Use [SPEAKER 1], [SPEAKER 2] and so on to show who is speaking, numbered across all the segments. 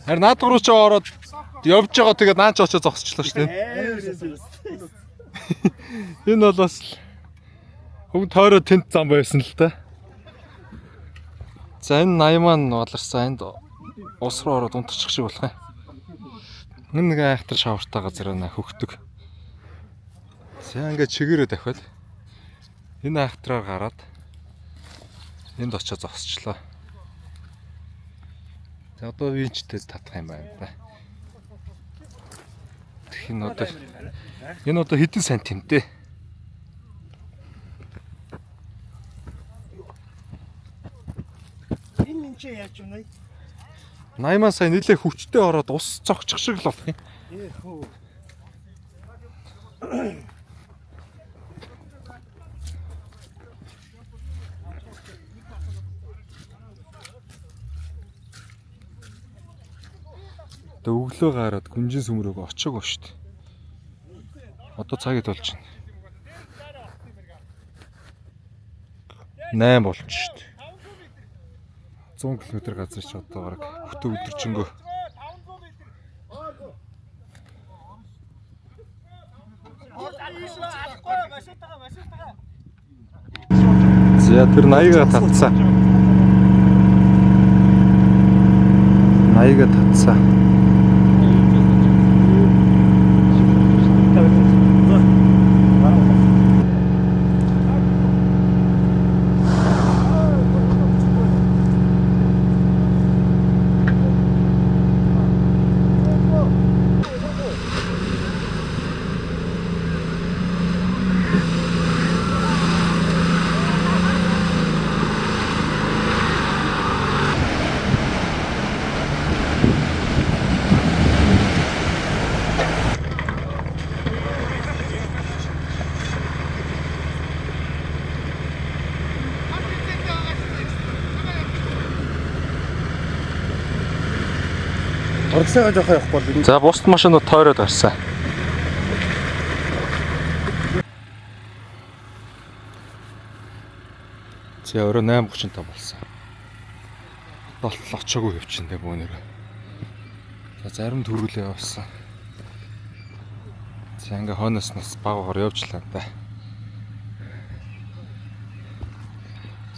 [SPEAKER 1] Харин наад руу ч ороод явж байгаа тэгээд наач очоо зогсчлоо шүү дээ. Энэ бол бас хөв тойроо тент зам байсан л та. За энэ 80 маань боларсан. Энд ус руу ороод унтчих шиг болох юм. Энэ нэг айхтар шавартай газар байна хөхдөг. За ингээд чигээрээ дахиад энэ айхтраар гараад энд очоо зогсчлоо. За одоо винчтэй татах юм байна да. Энэ одоо хэдэн сантимтэй?
[SPEAKER 2] Энэ чи яаж юм бэ?
[SPEAKER 1] 80 сая нэлээ хүчтэй ороод ус цогчих шиг л болох юм. Өглөө гараад гүнжин сүмрөөгөө очоогүй шүү дээ. Одоо цагид болж байна. 8 болж шүү дээ. 100 км газар ч одоо бараг бүтэн өдөржингөө. За тэр 80-га татсан. 80-га татсан.
[SPEAKER 2] Орцоо жоох явахгүй.
[SPEAKER 1] За бусд машинууд тойроод гарсан. За өөрөө 8:35 болсон. 7 очоогүй явчихна бөөнөр. За зарим төрүүлээ явсан. За ингээ хойноос нас багаар явжлаа да.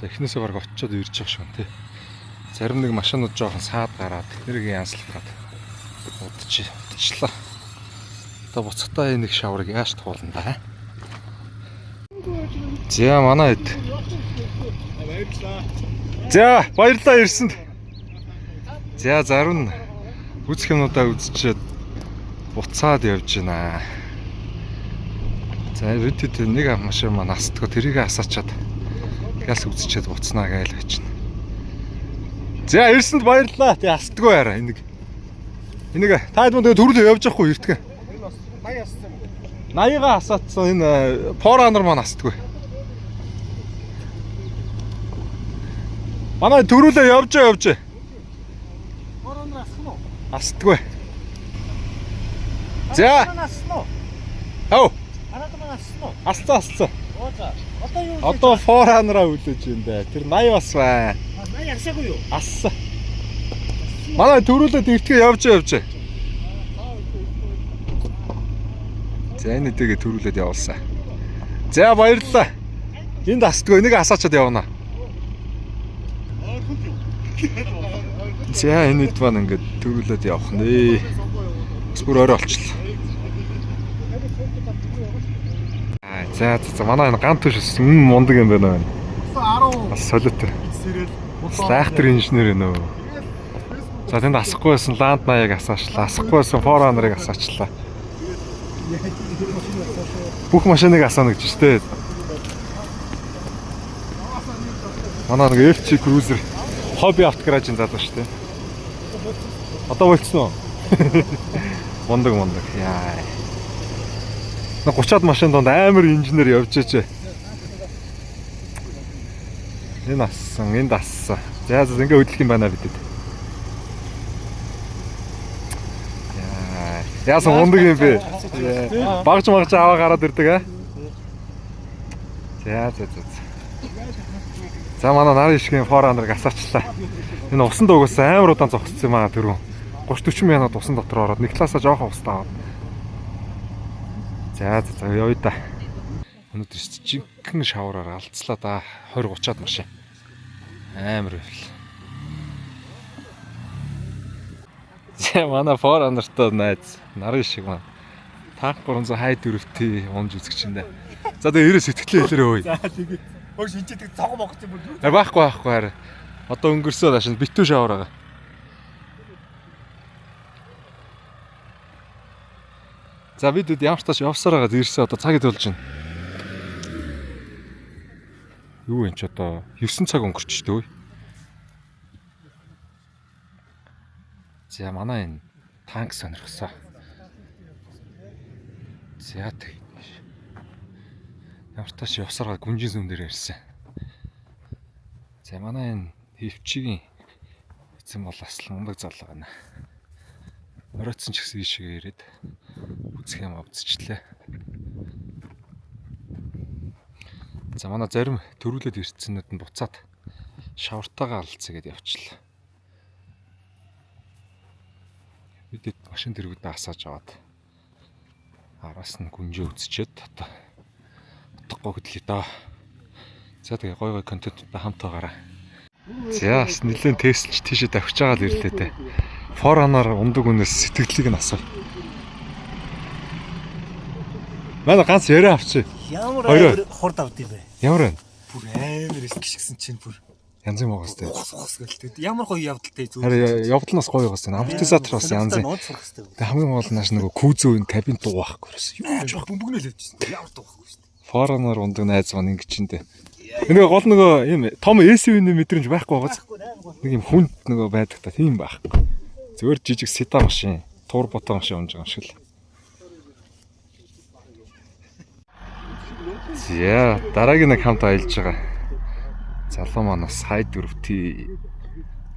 [SPEAKER 1] За эхнээсээ бараг очиод ирж байгаа шүү тий. Зарим нэг машинууд жоохон саад гараад тэрийг янзлах гээд удчихлаа. Одоо буцахтаа энэ нэг шаврыг яаж туулна да. За манай хэд. За баярлалаа ирсэнд. За зарим үзэх юмудаа үзчихэд буцаад явж байна. За бид нэг машин маань асдгаа тэрийг асаачаад газ үзчихэд буцнаа гээл байж байна. За ирсэнд баярлалаа. Тэг асдгаа яараа энийг. Энийг таад мөн төрөлөө явж явахгүй эртгэ.
[SPEAKER 2] 80 ассан.
[SPEAKER 1] 80-га асаацсан энэ Поранер маань асдгүй. Манай төрөлөө явж.
[SPEAKER 2] Поранер ассан уу?
[SPEAKER 1] Асдгүй. За.
[SPEAKER 2] Ассан уу?
[SPEAKER 1] Хөө.
[SPEAKER 2] Араад маань ассан уу?
[SPEAKER 1] Асцсан.
[SPEAKER 2] Ооза. Одоо юу?
[SPEAKER 1] Одоо Поранераа үлээж байна. Тэр 80 бас бай.
[SPEAKER 2] 80 асаагүй юу?
[SPEAKER 1] Ассан. Манай төрөлөө эртгэ явж. За энэ дэгээ төрүүлээд явуулсан. За баярлалаа. Энд асдгүй нэг асаачаад явна. За энэ хэд маань ингээд төрүүлээд явах нэ. Бас бүр орой болчихлоо. За манай энэ гант төш мундаг юм байна.
[SPEAKER 2] 10.
[SPEAKER 1] Бас солиотой. Лайхтер инженер нөө. За тэнд асахгүй байсан Land 80-ыг асаачлаа. Асахгүй байсан Forerunner-ыг асаачлаа. Бүх машиныг асаана гэж штэ. Манай нэг FC Cruiser хобби автогаражийн залуу штэ. Одоо болцсон уу? Мундаг. Яа. 30-аад машин донд амар инженер явж ичээ. Энэ ассан, энд ассан. За ингээ хөдлөх юм байна бидэд. Яасан мундаг юм бэ? Багж аваа гараад ирдэг аа. За. За манай нарын ишгийн форанерыг асаачлаа. Энэ усан дуугаас амар удаан зогссон юм аа түрүү. 30-40 минут усан дотор ороод нэг талаасаа жоохон устаа аваад. За явъя да. Өнөөдөр жинхэнэ шавраар алдслаа да. 20-30-аад машин. Амар байл. За манай форанертай найз нарын шиг маань. Танк 300 хай дөрөвтэй унж үзэгчэндээ. За тэгээ ерөө сэтгэлээ хэлээрэй өөй.
[SPEAKER 2] За тэгээд хөө шинжээдэг цог могч юм бол.
[SPEAKER 1] Байхгүй хараа. Одоо өнгөрсөн ашин битүү шавар байгаа. За бид ямар ч тааш явсаар байгаа ирсэн одоо цагийг төлж байна. Юу юм ч одоо 9 цаг өнгөрч дээ. За манай энэ танк сонирхсоо. За тэг. Ямар ч тааш явсаар байгаа гүнжин зүүн дээр ирсэн. За манай энэ хөвчгийн эзэн бол асал мундаг залуу байна. Оройтсон ч гэсэн ийшээ ирээд үзэх юм авцчихлээ. За манай зарим төрүүлээд ирцэнүүд нь буцаад шавартаагаа алцъя гэдээ явчлаа. Бид машин дэргүүдээ асааж аваад араас нь гүнжээ үзчихэд одоо утгагүй хөдлөе доо. За тэгээ гой контентуудаа хамт байгаарай. За бас нэлээд тестэлж тийшээ давхиж байгаа л ирлээ те. Форанаар ундаг үнээс сэтгэлийг нь асуу. Манай ганц яриа авчи.
[SPEAKER 2] Ямар хурд авд юм бэ?
[SPEAKER 1] Ямар вэ?
[SPEAKER 2] Бүр амар гიშгсэн чинь бүр
[SPEAKER 1] янз юм байгаас те.
[SPEAKER 2] хос гэлтэй. Ямар гоё явдалтай зүг.
[SPEAKER 1] Харин явдлаас гоё байгаас те. Амортизатор бас янз. Тэг хамгийн гол нь нааш нөгөө күүзөө энэ кабин дуу байхгүй ерөөс.
[SPEAKER 2] Юу ч бөмбөгнөл явчихсан. Ямар дуухгүй шүү дээ.
[SPEAKER 1] Форанаар ундаг найз маань ингэ чиндээ. Энэ гол нөгөө юм том SUV-ний мэдрэмж байхгүй байгааз. Нэг юм хүнд нөгөө байдаг та тийм байхгүй. Зөвөр жижиг седан машин, турбото машин унж байгаа юм шиг л. За дараагийн нэг хамт аялж байгаа. Залуу маань бас хай дөрөвтэй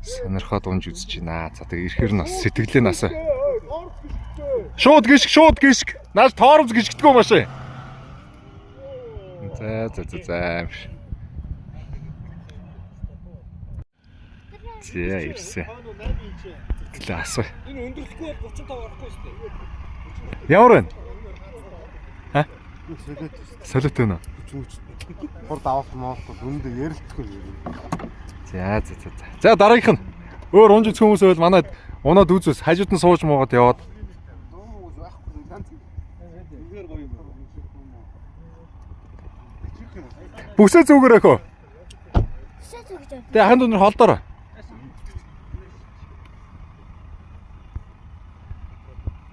[SPEAKER 1] сонирхоод унж үзэж байна. За тэгээ ирэхээр нь бас сэтгэлээ насаа. Шууд гიშг. Нааш тоорвз гიშгдэггүй машин. За. За ирсэн. Тэглээ асуу.
[SPEAKER 2] Энэ өндөрлөхгүй бол 35 орохгүй шүү дээ.
[SPEAKER 1] Ямар вэ? Ха?
[SPEAKER 2] Солиот
[SPEAKER 1] Солиот вэ?
[SPEAKER 2] хурд авах моолох өндө ярилтгүй.
[SPEAKER 1] За дараагийнх нь өөр унж үзэх хүмүүс байвал манайд унаад үзвэс хажууд нь сууж муугаад яваад. Бүсээ зүгээрээ хөө. Тэгээ ханд өнөр холдороо.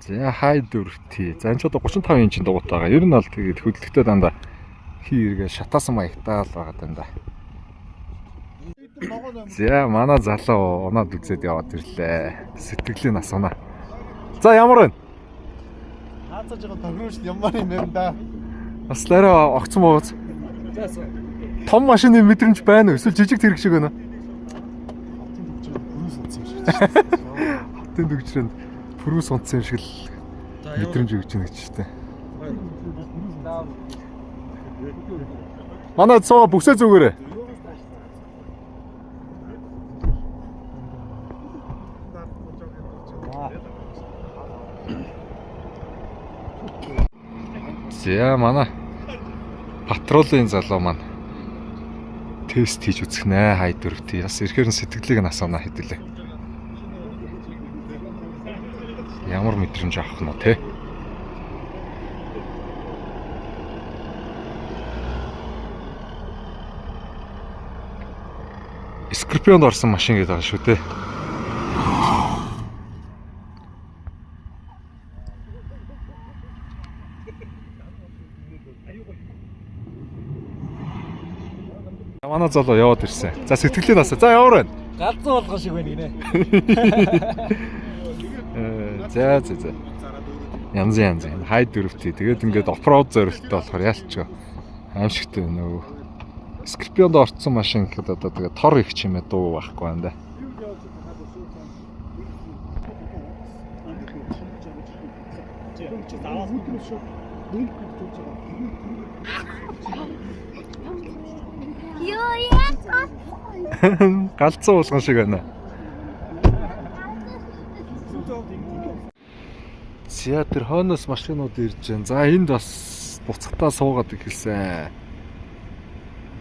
[SPEAKER 1] За хай дөрөвтэй. За энэ ч одоо 35 инчийн дугуйтайгаа. Ер нь бол тэгээд хөдөлгөтөө дандаа хийргээ шатаасан маягтаа л байгаа дандаа. За манай залуу унаад үзээд яваад ирлээ. Сэтгэлийн асуунаа. За ямар вэ?
[SPEAKER 2] Хаацаж байгаа тохиромж ямар юм бэ да?
[SPEAKER 1] Бас лараа огцсон бооц. Том машины мэдрэмж байна уу? Эсвэл жижиг тэрэг шиг байна уу? Хотын дүгжрэнд пүрүүс унтсан юм шиг л мэдрэмж өгч байна гэж байна. Манай цоо бүсээ зүгээрээ. За манай патрулын залуу маань тест хийж үзэх нэ хай дөрөвтэй. Бас ирэхээр нь сэтгэлийг нь асуунаа хэдүүлээ. Ямар мэдрэмж авах нь те? Скорпионд орсон машин гэдэг байгаа шүү те. Манай залуу яваад ирсэн. За сэтгэлийн насаа. За ямар байна?
[SPEAKER 2] Галзуу болгоо шиг байна гинэ.
[SPEAKER 1] За. Янз. Хай дөрөвтэй. Тэгээд ингээд оффроуд зорилттой болохоор яалч аимшигтай нөө. Скорпионд орцсон машин гэхэд одоо тэгээд тор их чимээ дуу байхгүй байна да.
[SPEAKER 3] Юу яа?
[SPEAKER 1] Галзуу уулган шиг байна. За тэр хойноос машинууд ирж байна. За энд бас буцахтаа суугаад ихэлсэн.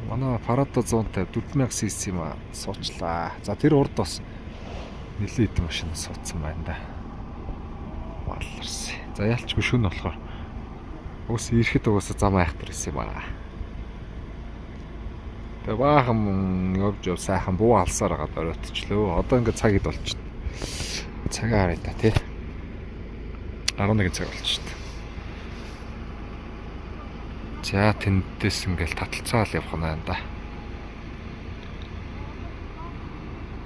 [SPEAKER 1] Манай Парадо 150 4000 cc юм суучлаа. За тэр урд бас нэлээд хэдэн машин суудсан байна да. Баларсан. За ялчгүй шүн болохоор уус ирэхэд угаасаа зам айхтар исэн юм аа. Тэгээ баахан явж сайхан буу алсаар хагаад оройтчлөө. Одоо ингээд цаг ид болчихно. Цагаа харъя та тий. 11 цаг болчихсон. За тэндээс ингээл таталцаал явах нь байна да.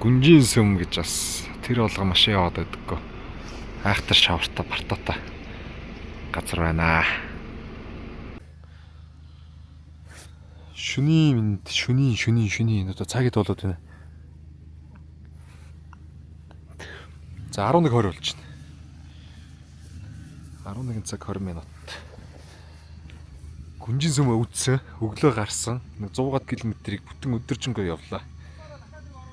[SPEAKER 1] Гүнжин сүм гэж бас тэр болго машин яваад байдаггүй. Айхтар шаварта бартата газар байна. Шүний одоо цагид болоод байна. За 11:20 болчихно. 11 цаг 20 минут. Гүнжин сүм өвдсөн, өглөө гарсан. 100-аад км-ийг бүтэн өдөржингөө явлаа.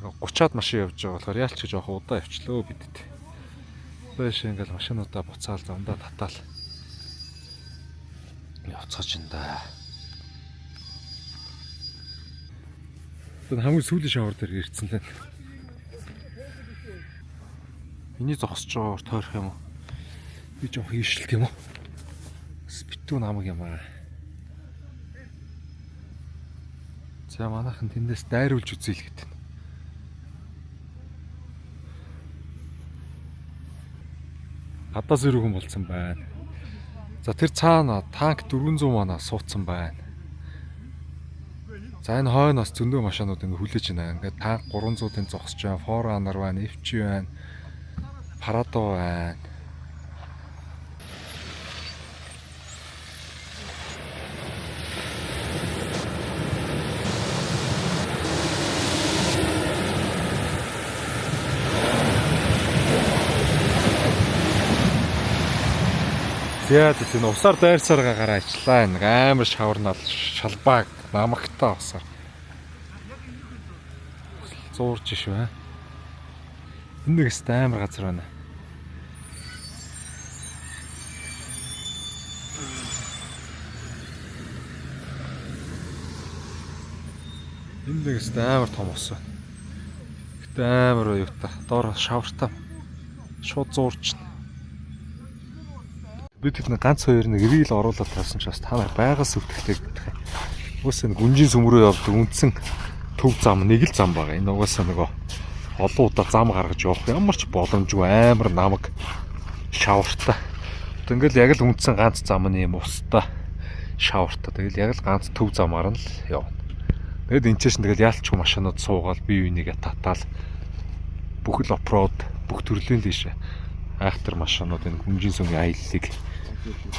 [SPEAKER 1] 30-аад машин явж байгаа болохоор яалч гэж явах удаа явчлаа бидэд. Бааш ингээл машинуудаа буцаал замдаа татаал. Явцгаач энэ да. Хамгийн сүүлийн шавар дээр ирсэн лээ. Миний зогсож байгаагаар тойрох юм уу? Би жоох ийшилт юм уу? Битүү намаг юм аа. За манайхан тэндээс дайруулж үзье л гэдэг. Гадаа зэрэгэн болцсон байна. За тэр цаана танк 400 манаа суудсан байна. За энэ хойноос зөндөө машинууд ингэ хүлээж байна. Ингээд танк 300-ын зогсож байна. Форанер байна, FC байна. Парадо байна. За тийм усаар дайрсаар гараа ажиллаа. Нэг амар шаварнал шалбааг намагтаа усаар. Зуурж шүү аа. Энэ нэг амар газар байна. Энэ нэг амар том ус байна. Гэтэ амар юутай. Доор шавартаа шууд зуурч. Бид их ганц хоёр нэг ивэл оруулаад тавьсан ч бас та нар байгаас өвдөхтэй гэдэг. Уусаа гүнжин сүм рүү явдаг үндсэн төв зам нэг л зам байгаа. Энэ угаасаа нөгөө олон удаа зам гаргаж явах ямар ч боломжгүй амар намаг шавартай. Тэгэл яг л үндсэн ганц замны юм устай шавартай. Тэгэл яг л ганц төв замаар нь л явна. Тэгэд энэ ч тэгэл яалчгүй машинууд суугаад бие бинийгээ татаал бүхэл оффроуд бүх төрлийн лиш айхтар машинууд энэ гүнжин сүмийн аяллыг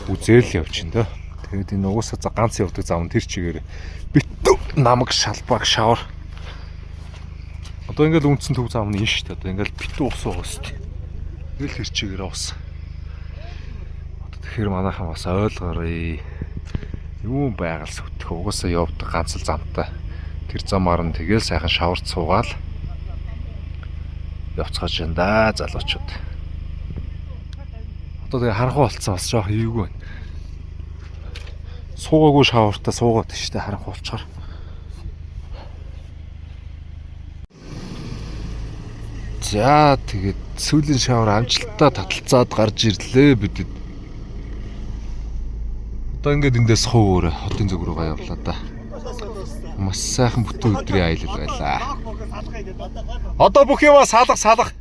[SPEAKER 1] үзээл явж байна дөө. Тэгээд энэ угаасаа ганц явдаг зам тэр чигээр битүү намаг шалбаг шавар. Одоо ингээл үндсэн төв зам нь шүү дээ. Одоо ингээл битүү ус байгаа шүү дээ. Тэгэл тэр чигээр ус. Одоо тэгэхээр манайхан бас ойлгоорой. Юу байгаль сүтэх угаасаа явдаг ганц л замтай. Тэр замаар нь тэгэл сайхан шаварт суугаал явцгааж байна да залуучууд. Одоо тэгээ харанхуй болцсон бас жоох эвгүй байна. Суугаагүй шавартаа суугаад штэ харанхуй болчоор. За тэгээд сүүлийн шавар амжилттай таталцаад гарч ирлээ бидэд. Одоо ингээд эндээс хуур хотын зүг рүү явлаа да. Маш сайхан бүтэн өдрийн аялал байлаа. Одоо бүх юмаа салах.